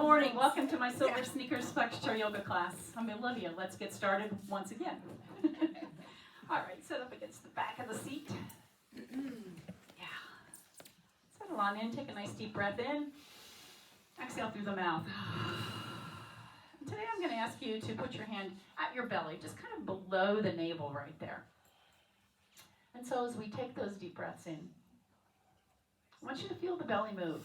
morning. Welcome to my SilverSneakers Flex Chair Yoga class. I'm Olivia. Let's get started once again. All right, sit up against the back of the seat. Yeah. Settle on in. Take a nice deep breath in. Exhale through the mouth. Today I'm going to ask you to put your hand at your belly, just kind of below the navel right there. And so as we take those deep breaths in, I want you to feel the belly move.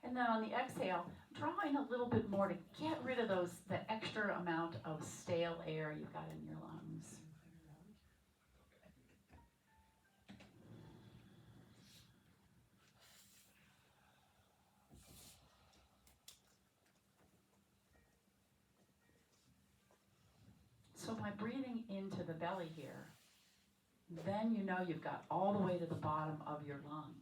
And then on the exhale, draw in a little bit more to get rid of the extra amount of stale air you've got in your lungs. So by breathing into the belly here, then you know you've got all the way to the bottom of your lungs.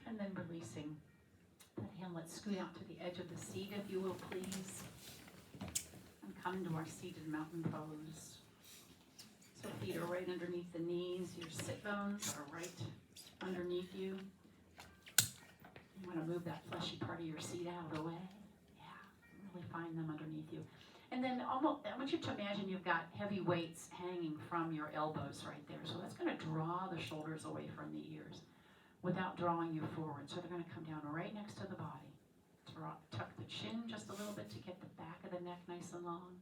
And then releasing that hand. Let's scoot out to the edge of the seat, if you will, please. And come into our seated mountain pose. So feet are right underneath the knees. Your sit bones are right underneath you. You want to move that fleshy part of your seat out of the way. Yeah, really find them underneath you. And then I want you to imagine you've got heavy weights hanging from your elbows right there. So that's going to draw the shoulders away from the ears without drawing you forward. So they're going to come down right next to the body. Tuck the chin just a little bit to get the back of the neck nice and long.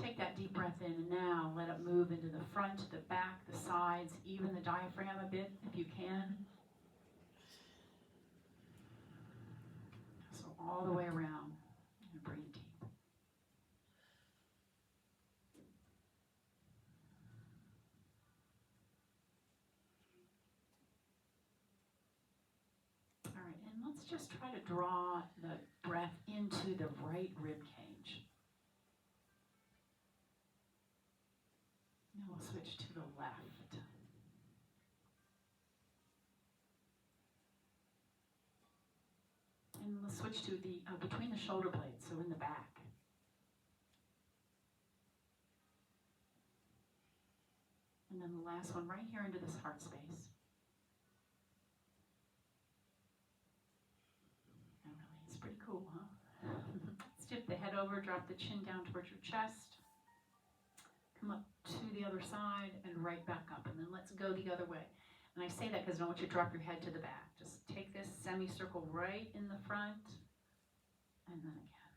Take that deep breath in, and now let it move into the front, the back, the sides, even the diaphragm a bit if you can. So all the way around, and breathe deep. All right, and let's just try to draw the breath into the right rib cage. Now we'll switch to the left. And we'll switch to the between the shoulder blades, so in the back. And then the last one right here into this heart space. And really, it's pretty cool, huh? Stiff the head over, drop the chin down towards your chest. Come up to the other side and right back up. And then let's go the other way. And I say that because I don't want you to drop your head to the back. Just take this semicircle right in the front. And then again.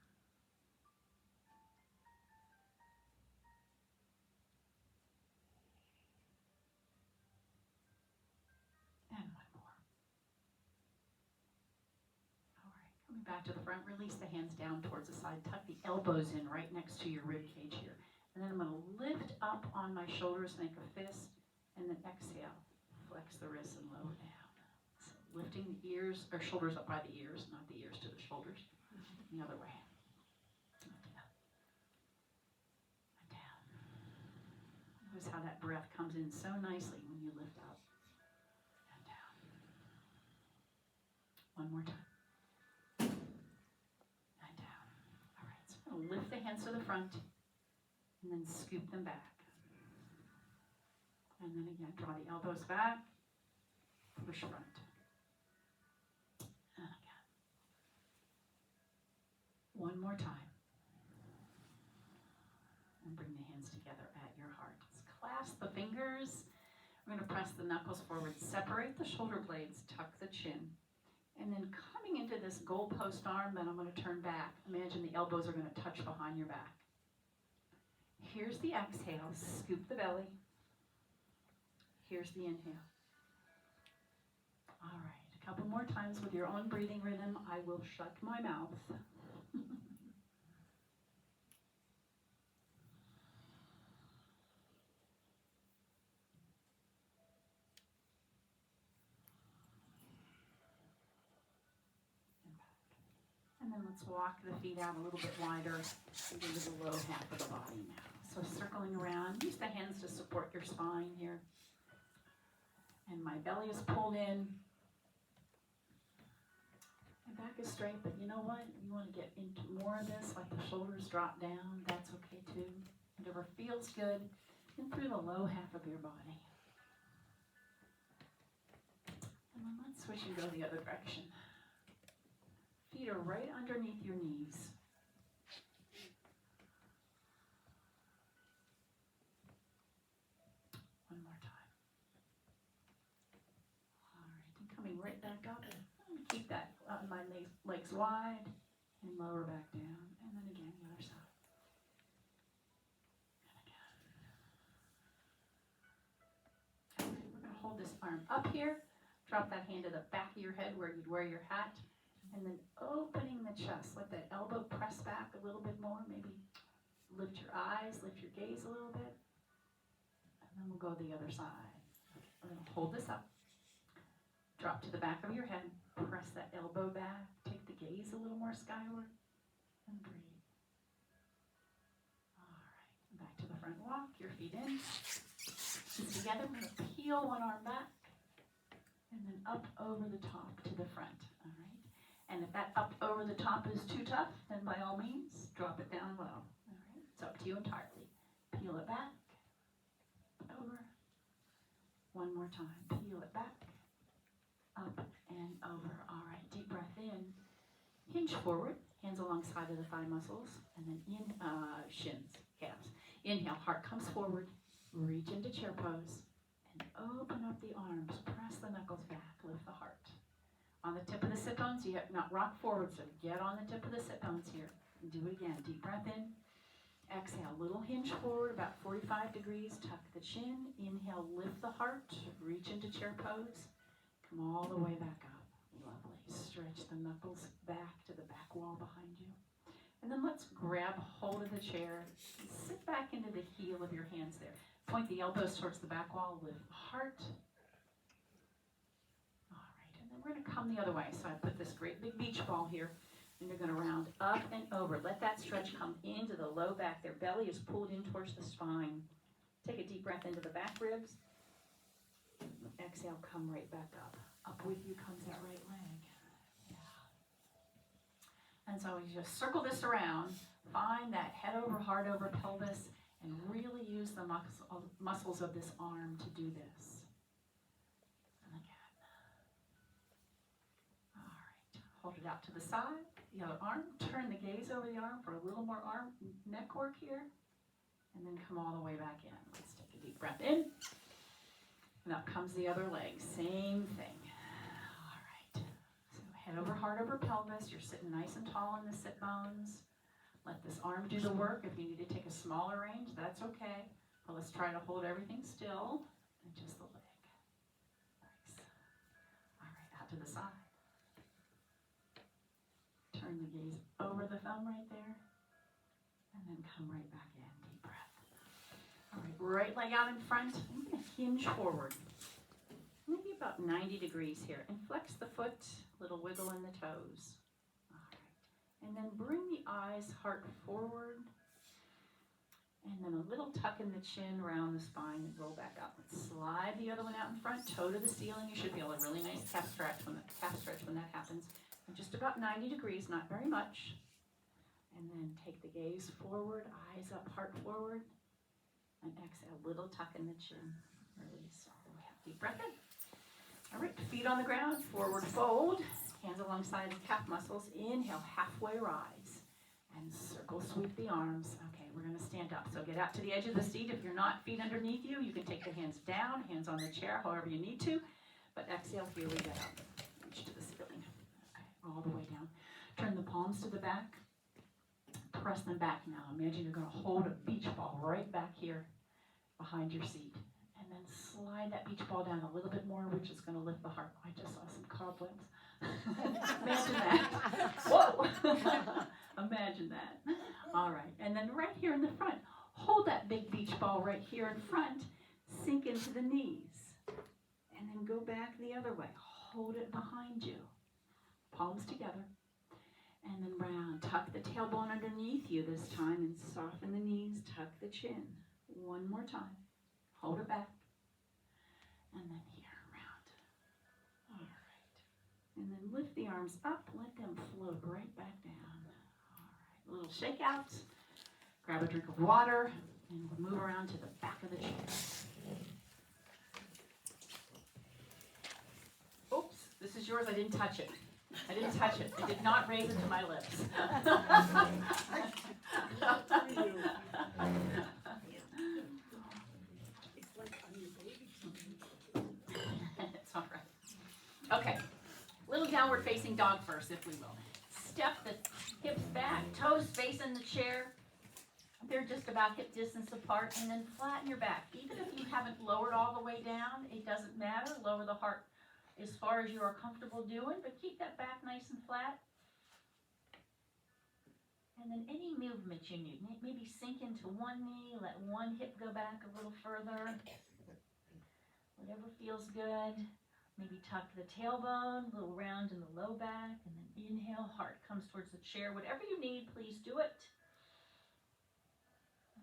And one more. All right, coming back to the front, release the hands down towards the side. Tuck the elbows in right next to your rib cage here. And then I'm going to lift up on my shoulders, make a fist, and then exhale. Flex the wrists and lower down. So lifting the ears, or shoulders up by the ears, not the ears to the shoulders. The other way. Notice how that breath comes in so nicely when you lift up and down. One more time. And down. All right, so I'm going to lift the hands to the front and then scoop them back. And then again, draw the elbows back, push front. And again. One more time. And bring the hands together at your heart. Clasp the fingers. We're going to press the knuckles forward. Separate the shoulder blades. Tuck the chin. And then coming into this goalpost arm, then I'm going to turn back. Imagine the elbows are going to touch behind your back. Here's the exhale. Scoop the belly. Here's the inhale. All right, a couple more times with your own breathing rhythm. I will shut my mouth. And then let's walk the feet out a little bit wider into the low half of the body now. So circling around, use the hands to support your spine here. And my belly is pulled in. My back is straight, but you know what? You want to get into more of this, like the shoulders drop down, that's okay too. Whatever feels good, and through the low half of your body. And then let's switch and go the other direction. Feet are right underneath your knees. One more time. All right, and coming right back up. Keep that my legs wide and lower back down. And then again, the other side. And again. All right, we're going to hold this arm up here. Drop that hand to the back of your head where you'd wear your hat. And then opening the chest. Let that elbow press back a little bit more. Maybe lift your eyes, lift your gaze a little bit. And then we'll go the other side. We're going to hold this up. Drop to the back of your head. Press that elbow back. Take the gaze a little more skyward. And breathe. All right. Back to the front walk. Your feet in. And together, we're going to peel one arm back. And then up over the top to the front. All right. And if that up over the top is too tough, then by all means, drop it down low. All right. It's up to you entirely. Peel it back. Over. One more time. Peel it back. Up and over. All right, deep breath in. Hinge forward, hands alongside of the thigh muscles, and then in shins, calves. Inhale, heart comes forward, reach into chair pose, and open up the arms. Press the knuckles back, lift the heart. On the tip of the sit bones, you have not rock forward, so get on the tip of the sit bones here. And do it again. Deep breath in. Exhale, little hinge forward, about 45 degrees. Tuck the chin. Inhale, lift the heart, reach into chair pose. Come all the way back up. Lovely. Stretch the knuckles back to the back wall behind you. And then let's grab hold of the chair. Sit back into the heel of your hands there. Point the elbows towards the back wall. Lift the heart. All right. And then we're going to come the other way. So I put this great big beach ball here. And you're going to round up and over. Let that stretch come into the low back. Their belly is pulled in towards the spine. Take a deep breath into the back ribs. Exhale, come right back up. Up with you comes that right leg. Yeah. And so you just circle this around. Find that head over, heart over pelvis, and really use the muscles of this arm to do this. And again. All right. Hold it out to the side. The other arm. Turn the gaze over the arm for a little more arm neck work here. And then come all the way back in. Let's take a deep breath in. And up comes the other leg. Same thing. All right. So head over, heart over pelvis. You're sitting nice and tall in the sit bones. Let this arm do the work. If you need to take a smaller range, that's okay. But let's try to hold everything still and just the leg. Nice. All right, out to the side. Turn the gaze over the thumb right there. And then come right back in. Deep breath. All right, right leg out in front. I'm going to hinge forward. Maybe about 90 degrees here. And flex the foot, little wiggle in the toes. All right. And then bring the eyes, heart forward. And then a little tuck in the chin, around the spine, and roll back up. Let's slide the other one out in front, toe to the ceiling. You should feel a really nice calf stretch when that happens. And just about 90 degrees, not very much. And then take the gaze forward, eyes up, heart forward. And exhale, little tuck in the chin. Release all the way up. Deep breath in. All right, feet on the ground, forward fold. Hands alongside the calf muscles. Inhale, halfway rise. And circle sweep the arms. Okay, we're going to stand up. So get out to the edge of the seat. If you're not feet underneath you, you can take the hands down, hands on the chair, however you need to. But exhale, here we go. Reach to the ceiling. Okay, all the way down. Turn the palms to the back. Press them back now. Imagine you're going to hold a beach ball right back here behind your seat. And then slide that beach ball down a little bit more, which is going to lift the heart. I just saw some cobwebs. Imagine that. Whoa. Imagine that. All right. And then right here in the front, hold that big beach ball right here in front. Sink into the knees. And then go back the other way. Hold it behind you. Palms together. And then round. Tuck the tailbone underneath you this time and soften the knees. Tuck the chin. One more time. Hold it back. And then here, round. All right. And then lift the arms up. Let them float right back down. All right. Little shakeouts. Grab a drink of water. And we'll move around to the back of the chair. Oops. This is yours. I didn't touch it. I didn't touch it. I did not raise it to my lips. It's all right. Okay. Little downward facing dog first, if we will. Step the hips back, toes facing the chair. They're just about hip distance apart, and then flatten your back. Even if you haven't lowered all the way down, it doesn't matter. Lower the heart as far as you are comfortable doing, but keep that back nice and flat. And then any movement you need, maybe sink into one knee, let one hip go back a little further. Whatever feels good. Maybe tuck the tailbone, a little round in the low back, and then inhale, heart comes towards the chair. Whatever you need, please do it.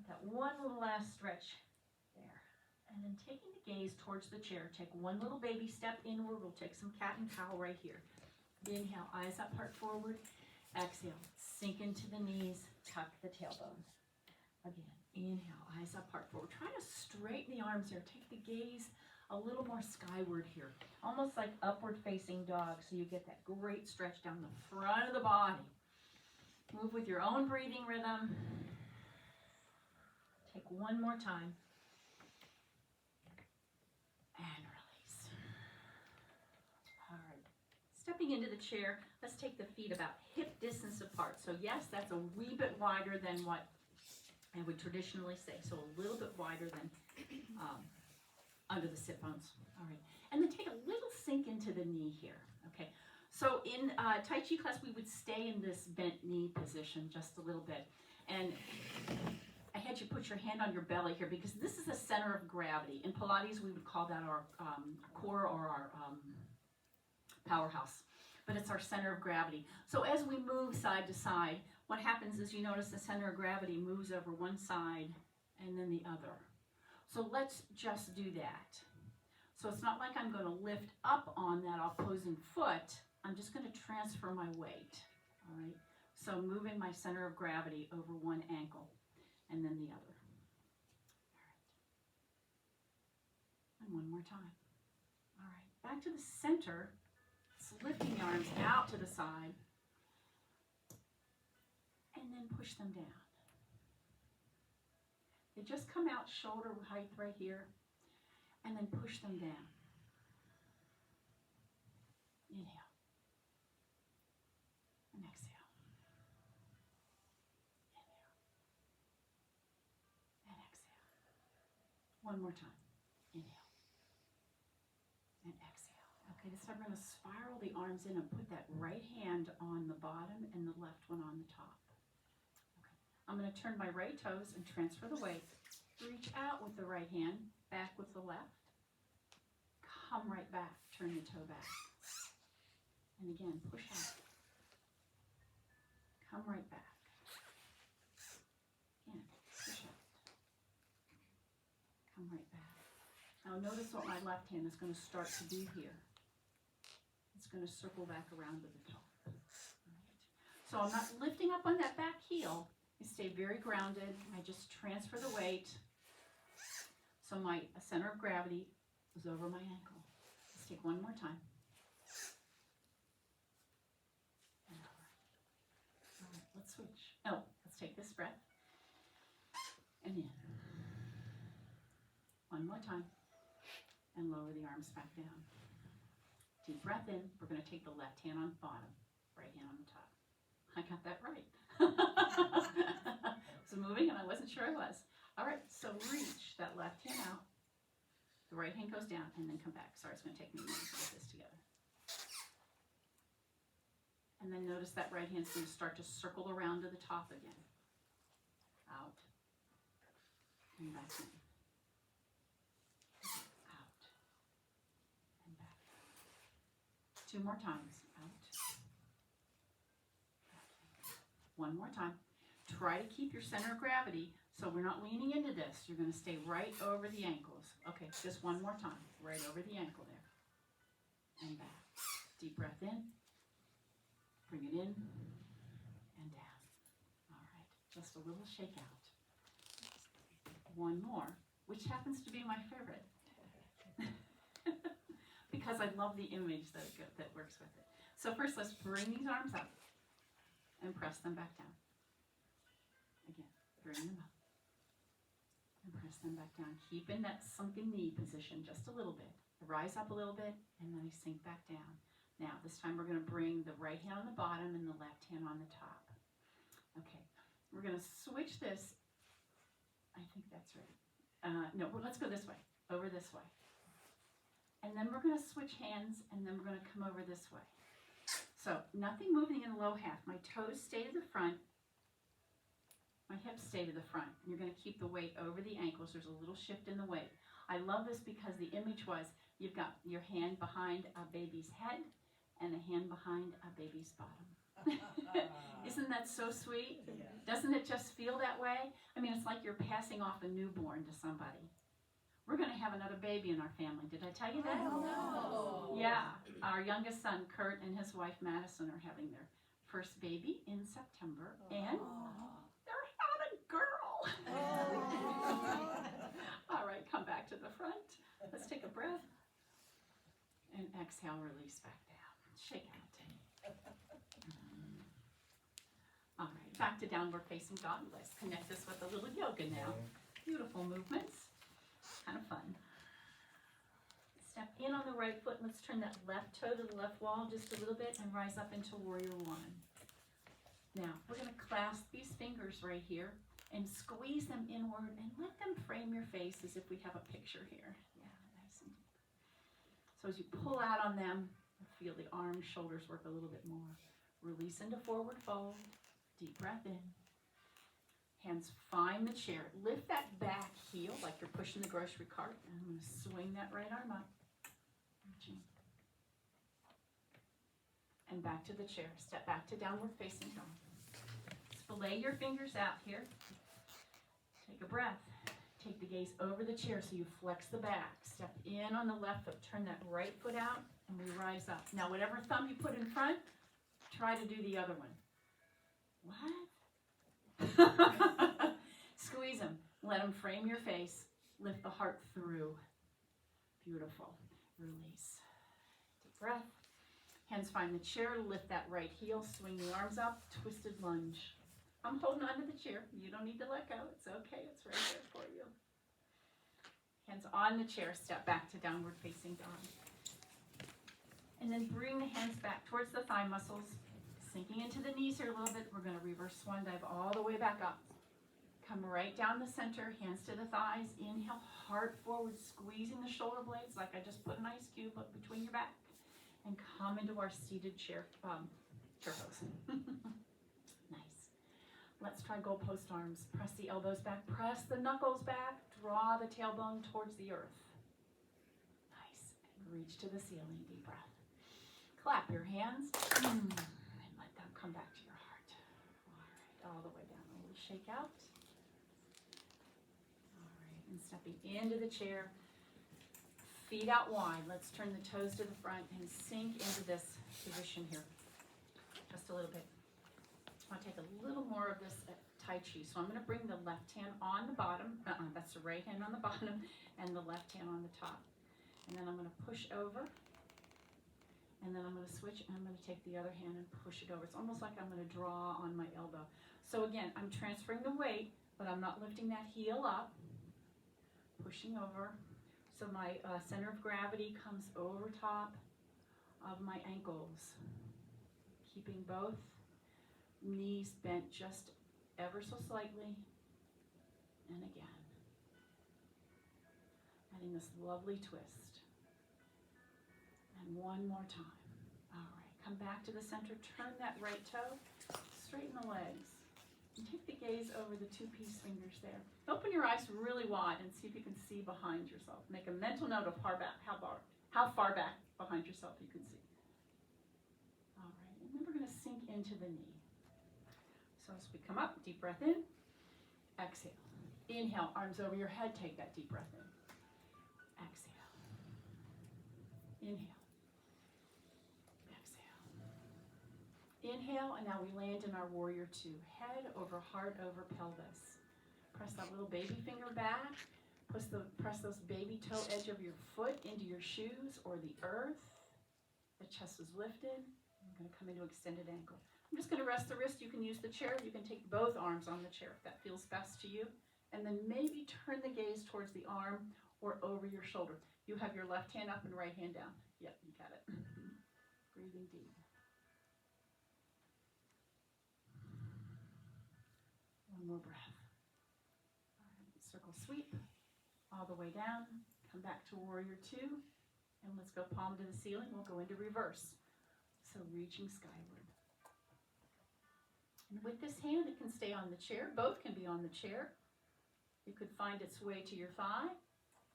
That one little last stretch there. And then taking the gaze towards the chair, take one little baby step inward. We'll take some cat and cow right here. Inhale, eyes up, heart forward. Exhale, sink into the knees, tuck the tailbone. Again, inhale, eyes up, heart forward. Try to straighten the arms here. Take the gaze a little more skyward here. Almost like upward facing dog, so you get that great stretch down the front of the body. Move with your own breathing rhythm. Take one more time. And release. All right. Stepping into the chair, let's take the feet about hip distance apart. So yes, that's a wee bit wider than what I would traditionally say. So a little bit wider than under the sit bones. All right. And then take a little sink into the knee here. Okay. So in Tai Chi class, we would stay in this bent knee position just a little bit. And I had you put your hand on your belly here because this is the center of gravity. In Pilates, we would call that our core or our powerhouse, but it's our center of gravity. So as we move side to side, what happens is you notice the center of gravity moves over one side and then the other. So let's just do that. So it's not like I'm going to lift up on that opposing foot. I'm just going to transfer my weight. All right. So moving my center of gravity over one ankle. And then the other. All right. And one more time. All right. Back to the center. It's lifting the arms out to the side. And then push them down. They just come out shoulder height right here. And then push them down. Inhale. And exhale. One more time. Inhale. And exhale. Okay, this time we're going to spiral the arms in and put that right hand on the bottom and the left one on the top. Okay. I'm going to turn my right toes and transfer the weight. Reach out with the right hand, back with the left. Come right back. Turn the toe back. And again, push out. Come right back. Again, push out. Come right back. Now notice what my left hand is going to start to do here. It's going to circle back around to the top. Right. So I'm not lifting up on that back heel. I stay very grounded. I just transfer the weight. So my center of gravity is over my ankle. Let's take one more time. And over. All right, let's switch. Oh, let's take this breath. And in. One more time. And lower the arms back down. Deep breath in. We're going to take the left hand on the bottom, right hand on the top. I got that right. I was moving and I wasn't sure I was. All right, so reach that left hand out. The right hand goes down and then come back. Sorry, it's going to take me a minute to get this together. And then notice that right hand's going to start to circle around to the top again. Out. And back in. Out. And back. 2 more times. Out. One more time. Try to keep your center of gravity so we're not leaning into this. You're going to stay right over the ankles. Okay, just one more time. Right over the ankle there. And back. Deep breath in. Bring it in and down. All right, just a little shake out. One more, which happens to be my favorite because I love the image that works with it. So first, let's bring these arms up and press them back down. Again, bring them up and press them back down. Keep in that sunken knee position just a little bit. I rise up a little bit and then I sink back down. Now, this time we're going to bring the right hand on the bottom and the left hand on the top. Okay, we're going to switch this. I think that's right. No, well, let's go this way, over this way. And then we're going to switch hands, and then we're going to come over this way. So, nothing moving in the low half. My toes stay to the front. My hips stay to the front. And you're going to keep the weight over the ankles. There's a little shift in the weight. I love this because the image was you've got your hand behind a baby's head, and a hand behind a baby's bottom. Isn't that so sweet? Yeah. Doesn't it just feel that way? I mean, it's like you're passing off a newborn to somebody. We're going to have another baby in our family. Did I tell you that? Oh, no. Yeah. Our youngest son, Kurt, and his wife, Madison, are having their first baby in September. And they're having a girl. All right, come back to the front. Let's take a breath. And exhale, release back down. Shake out. All right, back to downward facing dog. Let's connect this with a little yoga now. Beautiful movements. Kind of fun. Step in on the right foot. Let's turn that left toe to the left wall just a little bit and rise up into warrior one. Now, we're going to clasp these fingers right here and squeeze them inward and let them frame your face as if we have a picture here. Yeah, nice and deep. So as you pull out on them, feel the arms, shoulders work a little bit more. Release into forward fold. Deep breath in. Hands find the chair. Lift that back heel like you're pushing the grocery cart. And I'm going to swing that right arm up. Reaching. And back to the chair. Step back to downward facing dog. Splay your fingers out here. Take a breath. Take the gaze over the chair so you flex the back. Step in on the left foot. Turn that right foot out. And we rise up. Now, whatever thumb you put in front, try to do the other one. What? Squeeze them. Let them frame your face. Lift the heart through. Beautiful. Release. Deep breath. Hands find the chair. Lift that right heel. Swing the arms up. Twisted lunge. I'm holding onto the chair. You don't need to let go. It's okay. It's right there for you. Hands on the chair. Step back to downward facing dog. And then bring the hands back towards the thigh muscles, sinking into the knees here a little bit. We're going to reverse swan dive all the way back up. Come right down the center, hands to the thighs. Inhale, heart forward, squeezing the shoulder blades like I just put an ice cube up between your back. And come into our seated chair pose. Nice. Let's try goalpost arms. Press the elbows back, press the knuckles back, draw the tailbone towards the earth. Nice. And reach to the ceiling, deep breath. Clap your hands and let them come back to your heart. All right, all the way down. A little shake out. All right, and stepping into the chair. Feet out wide. Let's turn the toes to the front and sink into this position here. Just a little bit. I want to take a little more of this Tai Chi. So I'm going to bring the left hand on the bottom. That's the right hand on the bottom and the left hand on the top. And then I'm going to push over. And then I'm going to switch and I'm going to take the other hand and push it over. It's almost like I'm going to draw on my elbow. So again, I'm transferring the weight, but I'm not lifting that heel up. Pushing over. So my center of gravity comes over top of my ankles. Keeping both knees bent just ever so slightly. And again. Adding this lovely twist. And one more time. All right, come back to the center, turn that right toe, straighten the legs, and take the gaze over the two-piece fingers there. Open your eyes really wide and see if you can see behind yourself. Make a mental note of how far back behind yourself you can see. All right, and then we're going to sink into the knee. So as we come up, deep breath in, exhale. Inhale, arms over your head, take that deep breath in. Exhale. Inhale. Inhale, and now we land in our warrior two. Head over heart over pelvis. Press that little baby finger back. Press those baby toe edge of your foot into your shoes or the earth. The chest is lifted. I'm going to come into extended ankle. I'm just going to rest the wrist. You can use the chair. You can take both arms on the chair if that feels best to you. And then maybe turn the gaze towards the arm or over your shoulder. You have your left hand up and right hand down. Yep, you got it. Breathing deep. One more breath. All right, circle sweep all the way down. Come back to warrior two. And let's go palm to the ceiling. We'll go into reverse. So reaching skyward. And with this hand, it can stay on the chair. Both can be on the chair. It could find its way to your thigh.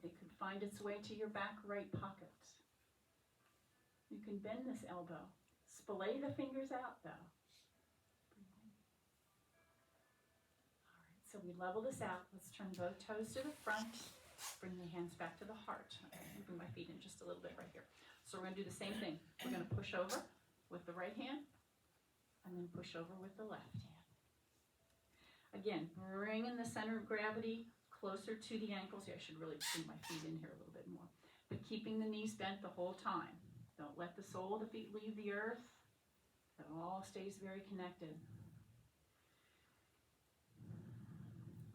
It could find its way to your back right pocket. You can bend this elbow. Splay the fingers out though. So we level this out. Let's turn both toes to the front. Bring the hands back to the heart. Okay, bring my feet in just a little bit right here. So we're going to do the same thing. We're going to push over with the right hand and then push over with the left hand. Again, bringing the center of gravity closer to the ankles. Yeah, I should really bring my feet in here a little bit more. But keeping the knees bent the whole time. Don't let the sole of the feet leave the earth. It all stays very connected.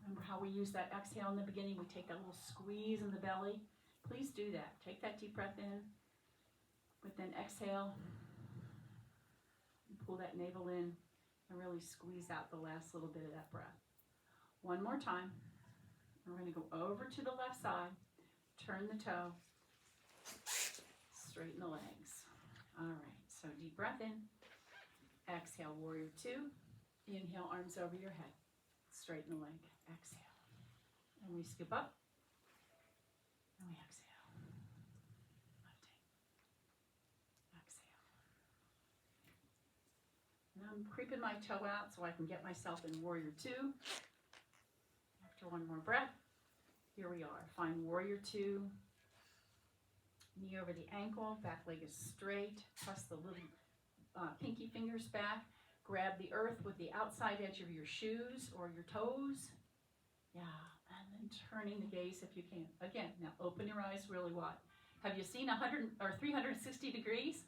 Remember how we use that exhale in the beginning? We take that little squeeze in the belly. Please do that. Take that deep breath in, but then exhale. And pull that navel in and really squeeze out the last little bit of that breath. One more time. We're going to go over to the left side, turn the toe, straighten the legs. All right, so deep breath in. Exhale, warrior two. Inhale, arms over your head. Straighten the leg. Exhale. And we scoop up. And we exhale. Lifting. Exhale. And I'm creeping my toe out so I can get myself in warrior two. After one more breath, here we are. Find warrior two. Knee over the ankle. Back leg is straight. Press the little pinky fingers back. Grab the earth with the outside edge of your shoes or your toes. Yeah, and then turning the gaze if you can. Again, now open your eyes really wide. Have you seen 360 degrees?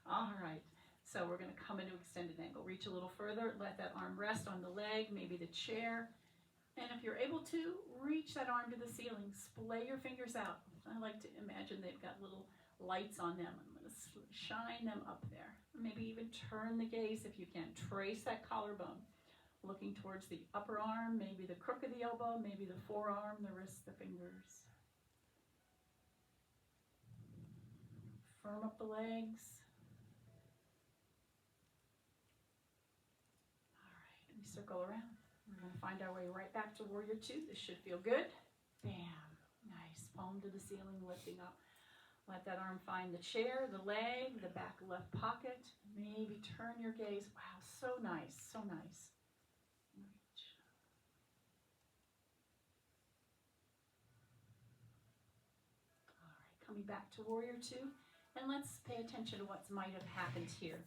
All right, so we're going to come into extended angle. Reach a little further, let that arm rest on the leg, maybe the chair. And if you're able to, reach that arm to the ceiling. Splay your fingers out. I like to imagine they've got little lights on them. I'm going to shine them up there. Maybe even turn the gaze if you can. Trace that collarbone. Looking towards the upper arm, maybe the crook of the elbow, maybe the forearm, the wrist, the fingers. Firm up the legs. All right, we circle around. We're going to find our way right back to warrior two. This should feel good. Bam. Nice. Palm to the ceiling, lifting up. Let that arm find the chair, the leg, the back left pocket. Maybe turn your gaze. Wow, so nice, so nice. Reach. All right, coming back to warrior two. And let's pay attention to what might have happened here.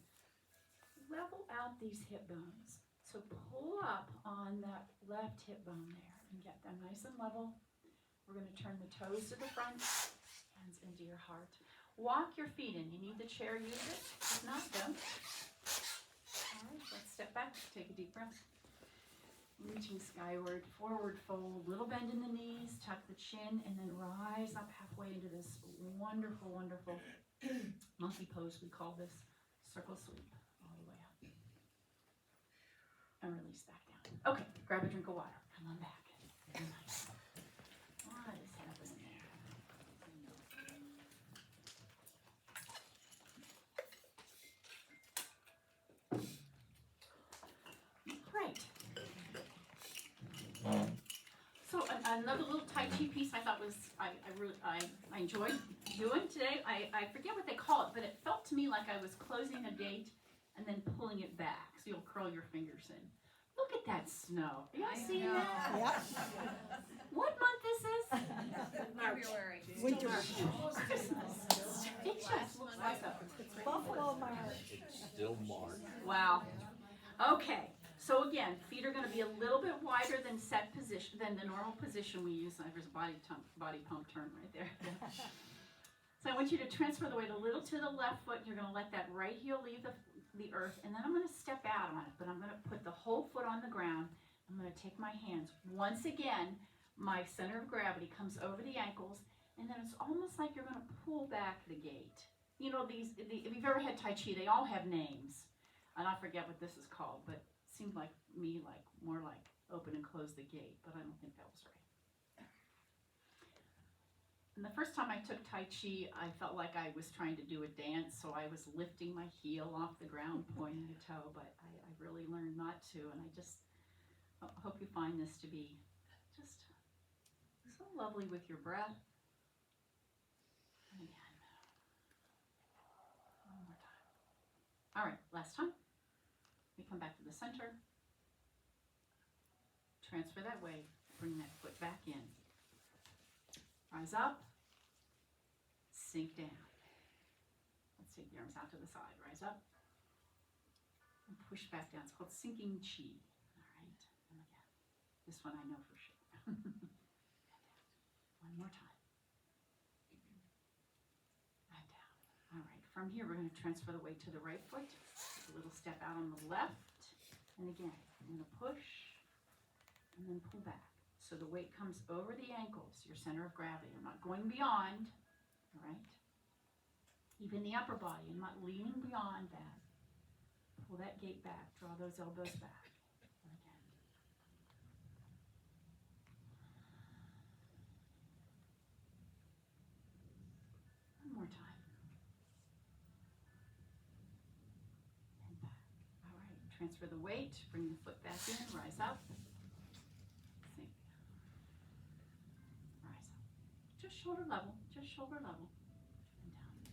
Level out these hip bones. So pull up on that left hip bone there and get them nice and level. We're going to turn the toes to the front. Hands into your heart. Walk your feet in. You need the chair, use it. If not, don't. All right, let's step back. Take a deep breath. Reaching skyward, forward fold, little bend in the knees, tuck the chin, and then rise up halfway into this wonderful, wonderful monkey pose. We call this circle sweep. All the way up. And release back down. Okay, grab a drink of water. Come on back. Very nice. another little Tai Chi piece I thought was, I enjoyed doing today. I forget what they call it, but it felt to me like I was closing a gate and then pulling it back. So you'll curl your fingers in. Look at that snow. Are y'all seeing that? Yep. What month is this? February. Winter. It just looks like a Buffalo March. It's still March. wow. Okay. So again, feet are going to be a little bit wider than set position, than the normal position we use. There's a body pump turn right there. So I want you to transfer the weight a little to the left foot. You're going to let that right heel leave the earth, and then I'm going to step out on it, but I'm going to put the whole foot on the ground. I'm going to take my hands. Once again, my center of gravity comes over the ankles, and then it's almost like you're going to pull back the gate. You know, if you've ever had Tai Chi, they all have names, and I forget what this is called, but seemed like more like open and close the gate, but I don't think that was right. And the first time I took Tai Chi, I felt like I was trying to do a dance, so I was lifting my heel off the ground, pointing a toe, but I really learned not to, and I just hope you find this to be just so lovely with your breath. And again, one more time. All right, last time. We come back to the center, transfer that weight, bring that foot back in. Rise up, sink down. Let's take the arms out to the side. Rise up, and push back down. It's called sinking chi. All right, and again, this one I know for sure. One more time. And down. All right, from here we're going to transfer the weight to the right foot. A little step out on the left, and again, I'm going to push and then pull back. So the weight comes over the ankles, your center of gravity. I'm not going beyond, all right? Even the upper body, I'm not leaning beyond that. Pull that gate back, draw those elbows back. And again. One more time. Transfer the weight, bring the foot back in, rise up, sink, rise up. Just shoulder level, and down.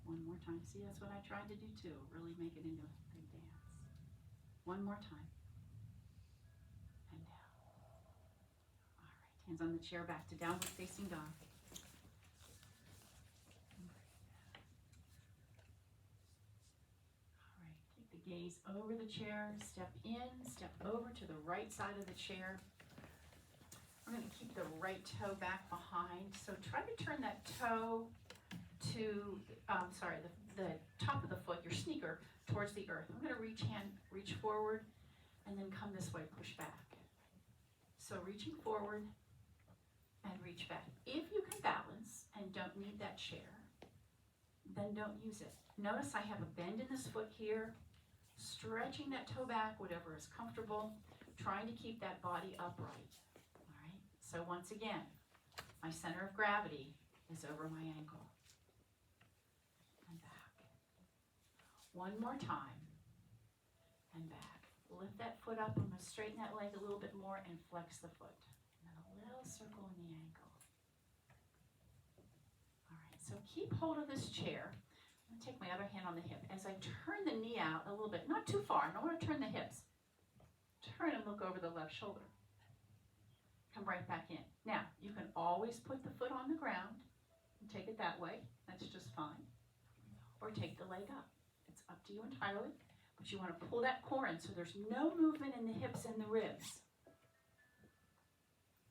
One more time. See, that's what I tried to do too, really make it into a good dance. One more time, and down. All right, hands on the chair, back to downward facing dog. Gaze over the chair, step in, step over to the right side of the chair. We're going to keep the right toe back behind. So try to turn that toe to, the top of the foot, your sneaker, towards the earth. I'm going to reach forward, and then come this way, push back. So reaching forward and reach back. If you can balance and don't need that chair, then don't use it. Notice I have a bend in this foot here. Stretching that toe back, whatever is comfortable, trying to keep that body upright. All right, so once again, my center of gravity is over my ankle. And back. One more time. And back. Lift that foot up. I'm going to straighten that leg a little bit more and flex the foot. And then a little circle in the ankle. All right, so keep hold of this chair. Take my other hand on the hip. As I turn the knee out a little bit, not too far, I don't want to turn the hips. Turn and look over the left shoulder. Come right back in. Now, you can always put the foot on the ground and take it that way. That's just fine. Or take the leg up. It's up to you entirely, but you want to pull that core in so there's no movement in the hips and the ribs.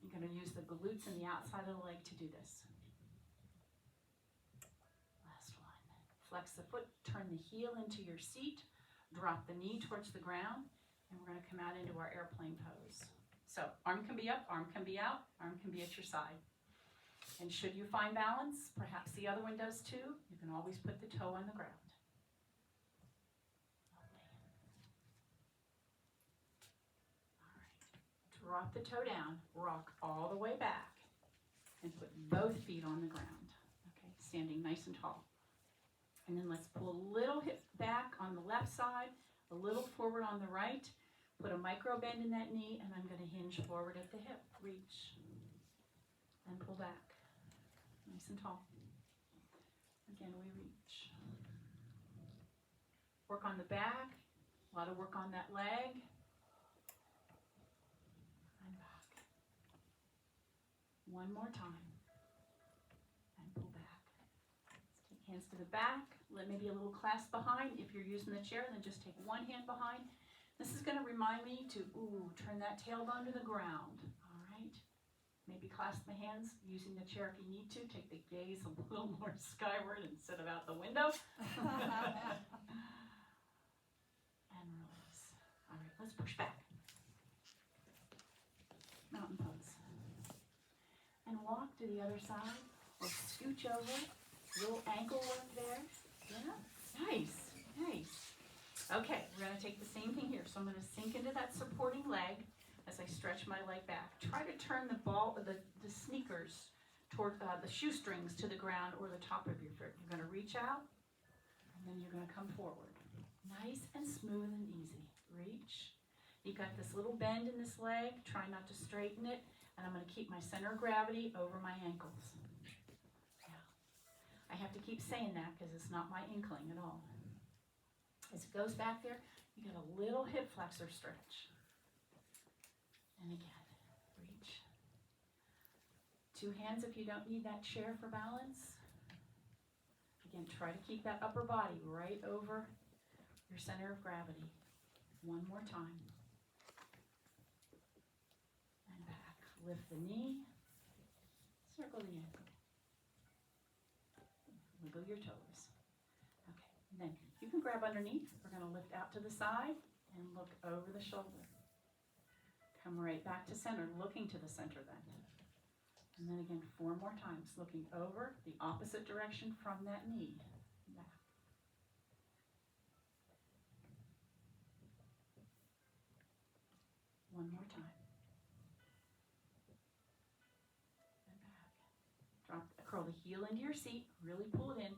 You're going to use the glutes and the outside of the leg to do this. Flex the foot, turn the heel into your seat, drop the knee towards the ground, and we're going to come out into our airplane pose. So arm can be up, arm can be out, arm can be at your side. And should you find balance, perhaps the other one does too, you can always put the toe on the ground. All right, drop the toe down, rock all the way back, and put both feet on the ground. Okay, standing nice and tall. And then let's pull a little hip back on the left side, a little forward on the right. Put a micro bend in that knee, and I'm going to hinge forward at the hip. Reach and pull back. Nice and tall. Again, we reach. Work on the back. A lot of work on that leg. And back. One more time. And pull back. Let's take hands to the back. Let maybe a little clasp behind. If you're using the chair, then just take one hand behind. This is going to remind me to, turn that tailbone to the ground. All right. Maybe clasp the hands using the chair if you need to. Take the gaze a little more skyward instead of out the window. And release. All right, let's push back. Mountain pose. And walk to the other side. Or scooch over. Little ankle work there. Yeah, nice, nice. Okay, we're going to take the same thing here. So I'm going to sink into that supporting leg as I stretch my leg back. Try to turn the sneakers toward the shoestrings to the ground or the top of your foot. You're going to reach out, and then you're going to come forward. Nice and smooth and easy. Reach. You've got this little bend in this leg. Try not to straighten it, and I'm going to keep my center of gravity over my ankles. Yeah. I have to keep saying that because it's not my inkling at all. As it goes back there, you get a little hip flexor stretch. And again, reach. Two hands if you don't need that chair for balance. Again, try to keep that upper body right over your center of gravity. One more time. And back. Lift the knee. Circle the ankle. Wiggle your toes. Okay, and then you can grab underneath. We're going to lift out to the side and look over the shoulder. Come right back to center, looking to the center then. And then again, 4 more times, looking over the opposite direction from that knee. Back. One more time. And back. Drop, curl the heel into your seat, really pull it in.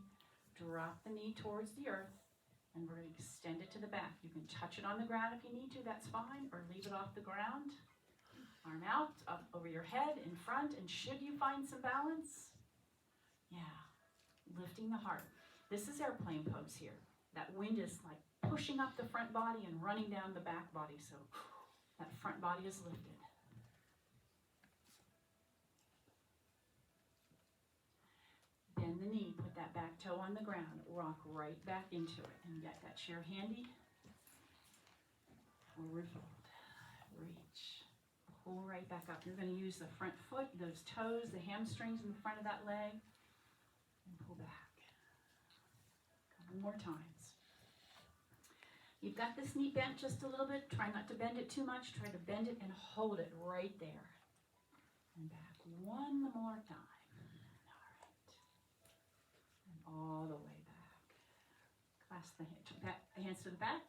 Drop the knee towards the earth, and we're going to extend it to the back. You can touch it on the ground if you need to, that's fine, or leave it off the ground. Arm out, up over your head, in front, and should you find some balance, lifting the heart. This is airplane pose here. That wind is like pushing up the front body and running down the back body, so that front body is lifted. Bend the knee, put that back toe on the ground, rock right back into it, and get that chair handy. Forward fold, reach, pull right back up. You're going to use the front foot, those toes, the hamstrings in the front of that leg, and pull back. A couple more times. You've got this knee bent just a little bit. Try not to bend it too much. Try to bend it and hold it right there. And back one more time. All the way back. Clasp the hands to the back.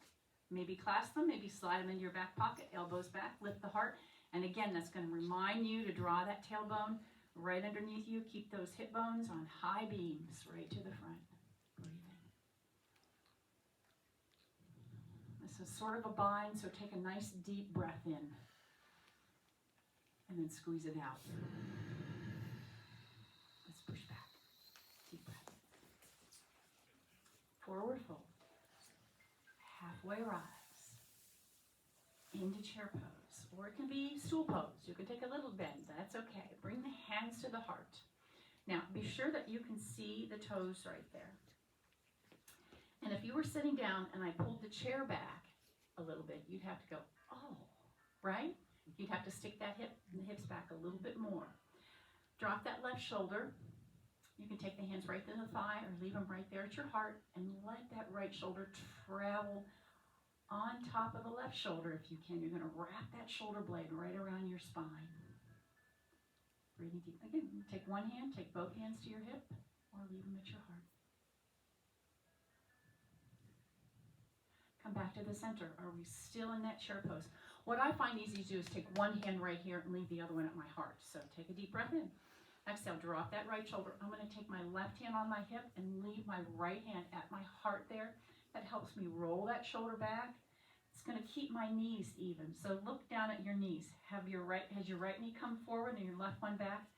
Maybe clasp them, maybe slide them into your back pocket, elbows back, lift the heart. And again, that's going to remind you to draw that tailbone right underneath you. Keep those hip bones on high beams right to the front. Breathing. This is sort of a bind, so take a nice deep breath in. And then squeeze it out. Let's push back. Deep breath. Forward fold, halfway rise, into chair pose, or it can be stool pose. You can take a little bend, that's okay. Bring the hands to the heart. Now, be sure that you can see the toes right there. And if you were sitting down and I pulled the chair back a little bit, you'd have to go, oh, right? You'd have to stick that hip and the hips back a little bit more. Drop that left shoulder. You can take the hands right to the thigh or leave them right there at your heart and let that right shoulder travel on top of the left shoulder if you can. You're going to wrap that shoulder blade right around your spine. Breathing deep. Again, take one hand, take both hands to your hip, or leave them at your heart. Come back to the center. Are we still in that chair pose? What I find easy to do is take one hand right here and leave the other one at my heart. So take a deep breath in. Exhale, drop that right shoulder. I'm going to take my left hand on my hip and leave my right hand at my heart there. That helps me roll that shoulder back. It's going to keep my knees even. So look down at your knees. Has your right knee come forward and your left one back?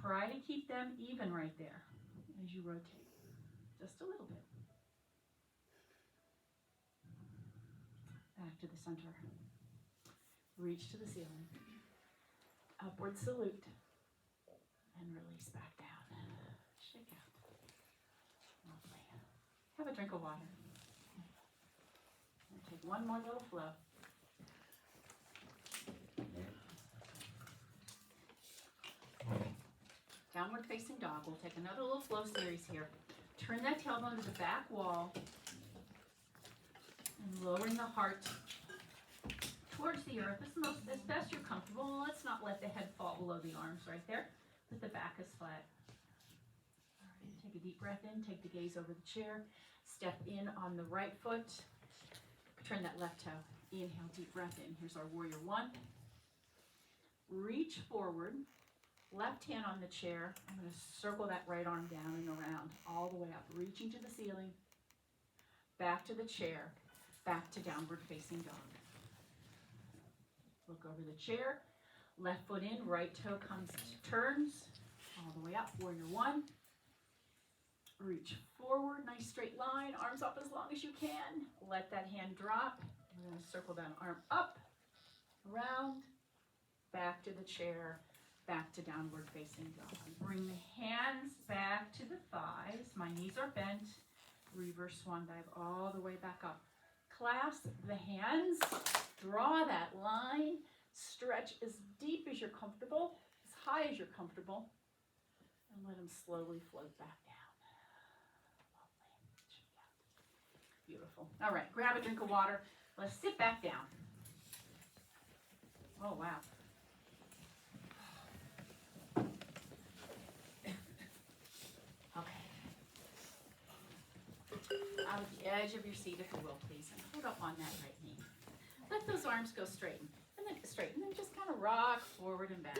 Try to keep them even right there as you rotate. Just a little bit. Back to the center. Reach to the ceiling. Upward salute. And release back down. Shake out. Lovely. Have a drink of water. And take one more little flow. Downward facing dog. We'll take another little flow series here. Turn that tailbone to the back wall. And lowering the heart towards the earth as best you're comfortable. Let's not let the head fall below the arms right there. But the back is flat. All right, take a deep breath in. Take the gaze over the chair. Step in on the right foot. Turn that left toe. Inhale, deep breath in. Here's our warrior one. Reach forward. Left hand on the chair. I'm going to circle that right arm down and around all the way up. Reaching to the ceiling. Back to the chair. Back to downward facing dog. Look over the chair. Left foot in. Right toe turns all the way up. Warrior one. Reach forward. Nice straight line. Arms up as long as you can. Let that hand drop. We're going to circle that arm up, around, back to the chair, back to downward facing dog. Bring the hands back to the thighs. My knees are bent. Reverse swan dive all the way back up. Clasp the hands. Draw that line. Stretch as deep as you're comfortable, as high as you're comfortable, and let them slowly float back down. Lovely. Beautiful. All right, grab a drink of water. Let's sit back down. Oh, wow. Okay. Out of the edge of your seat, if you will, please, and hold up on that right knee. Let those arms go straight. And then just kind of rock forward and back.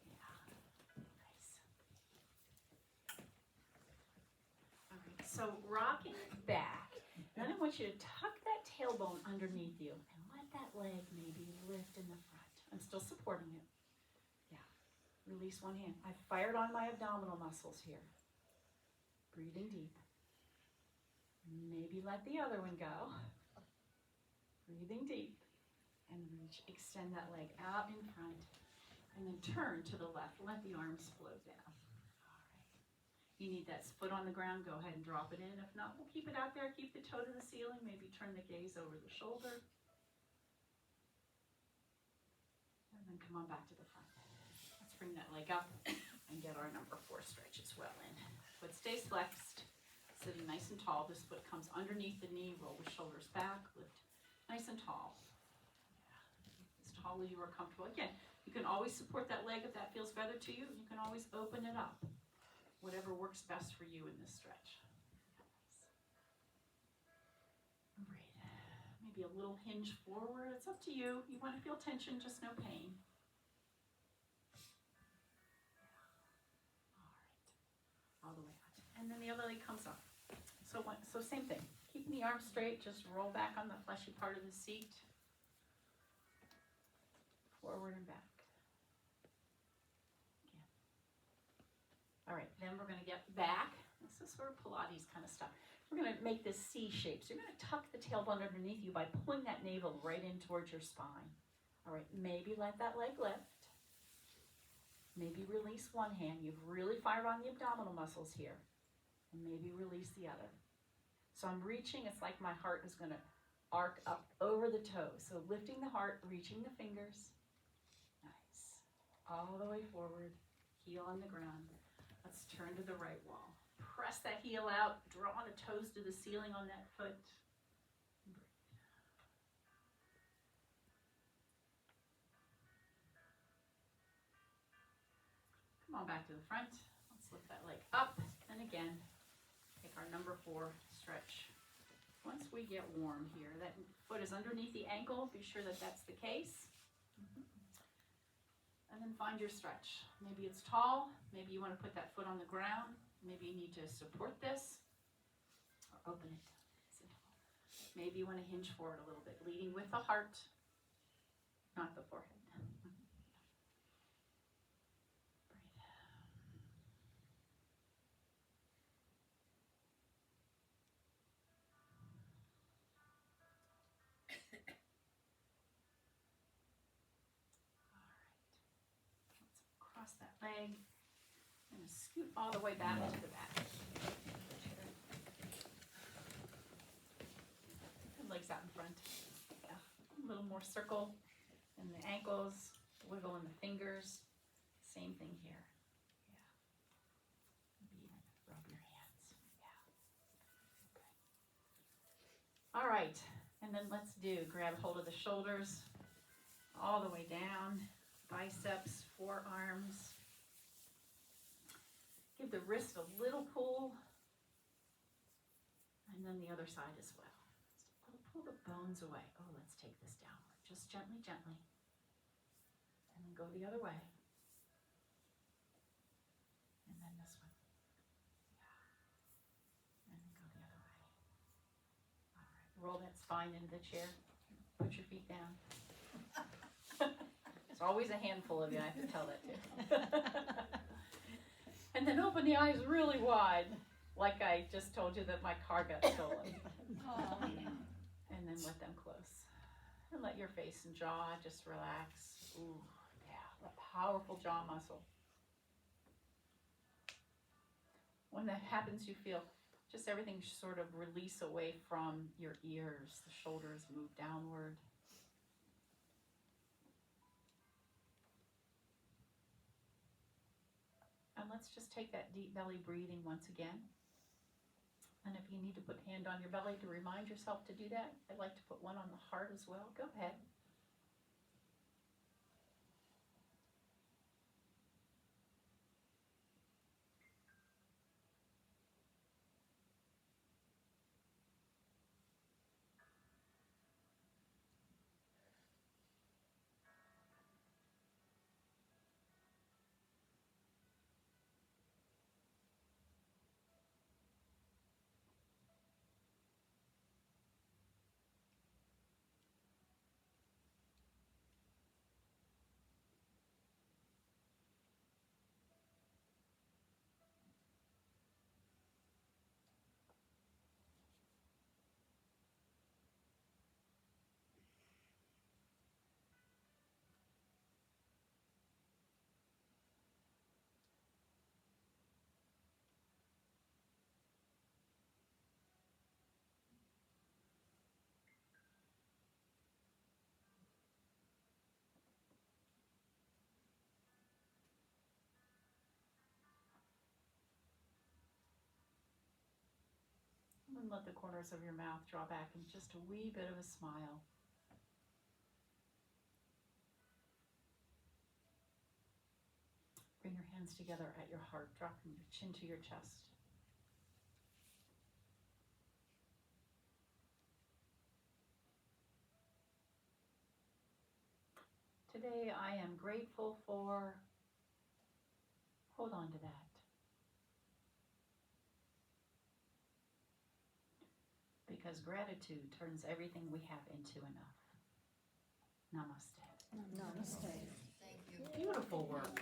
Yeah, nice. All right, so rocking back. Then I want you to tuck that tailbone underneath you and let that leg maybe lift in the front. I'm still supporting it. Yeah. Release one hand. I fired on my abdominal muscles here. Breathing deep. Maybe let the other one go. Breathing deep. And reach, extend that leg out in front, and then turn to the left. Let the arms float down. All right. You need that foot on the ground, go ahead and drop it in. If not, we'll keep it out there, keep the toe to the ceiling, maybe turn the gaze over the shoulder. And then come on back to the front. Let's bring that leg up and get our number 4 stretch as well in. Foot stays flexed, sitting nice and tall. This foot comes underneath the knee, roll the shoulders back, lift nice and tall. As you are comfortable. Again, you can always support that leg if that feels better to you. You can always open it up. Whatever works best for you in this stretch. Breathe. Maybe a little hinge forward. It's up to you. You want to feel tension, just no pain. All right. All the way out. And then the other leg comes up. So same thing. Keeping the arms straight, just roll back on the fleshy part of the seat. Forward and back. Again. All right, then we're going to get back. This is sort of Pilates kind of stuff. We're going to make this C shape. So you're going to tuck the tailbone underneath you by pulling that navel right in towards your spine. All right, maybe let that leg lift. Maybe release one hand. You've really fired on the abdominal muscles here. And maybe release the other. So I'm reaching. It's like my heart is going to arc up over the toes. So lifting the heart, reaching the fingers. Nice. All the way forward, heel on the ground. Let's turn to the right wall. Press that heel out, draw the toes to the ceiling on that foot. Breathe. Come on back to the front. Let's lift that leg up. And again, take our number 4 stretch. Once we get warm here, that foot is underneath the ankle. Be sure that that's the case. And then find your stretch. Maybe it's tall. Maybe you want to put that foot on the ground. Maybe you need to support this or open it. Maybe you want to hinge forward a little bit, leading with the heart, not the forehead. Breathe out. All right. Let's cross that leg and scoot all the way back to the back. Legs out in front. Yeah. A little more circle in the ankles, wiggle in the fingers. Same thing here. Yeah. Maybe even rub your hands. Yeah. Okay. All right. And then let's grab hold of the shoulders all the way down, biceps, forearms. Give the wrist a little pull, and then the other side as well. Pull the bones away. Oh, let's take this downward. Just gently, gently. And then go the other way. And then this one. Yeah. And then go the other way. All right. Roll that spine into the chair. Put your feet down. It's always a handful of you, I have to tell that to. And then open the eyes really wide, like I just told you that my car got stolen. And then let them close. And let your face and jaw just relax. Ooh, yeah, a powerful jaw muscle. When that happens, you feel just everything sort of release away from your ears. The shoulders move downward. And let's just take that deep belly breathing once again. And if you need to put a hand on your belly to remind yourself to do that, I'd like to put one on the heart as well. Go ahead. And let the corners of your mouth draw back in just a wee bit of a smile. Bring your hands together at your heart, dropping your chin to your chest. Today I am grateful for, hold on to that. Because gratitude turns everything we have into enough. Namaste. Namaste. Thank you. Beautiful work.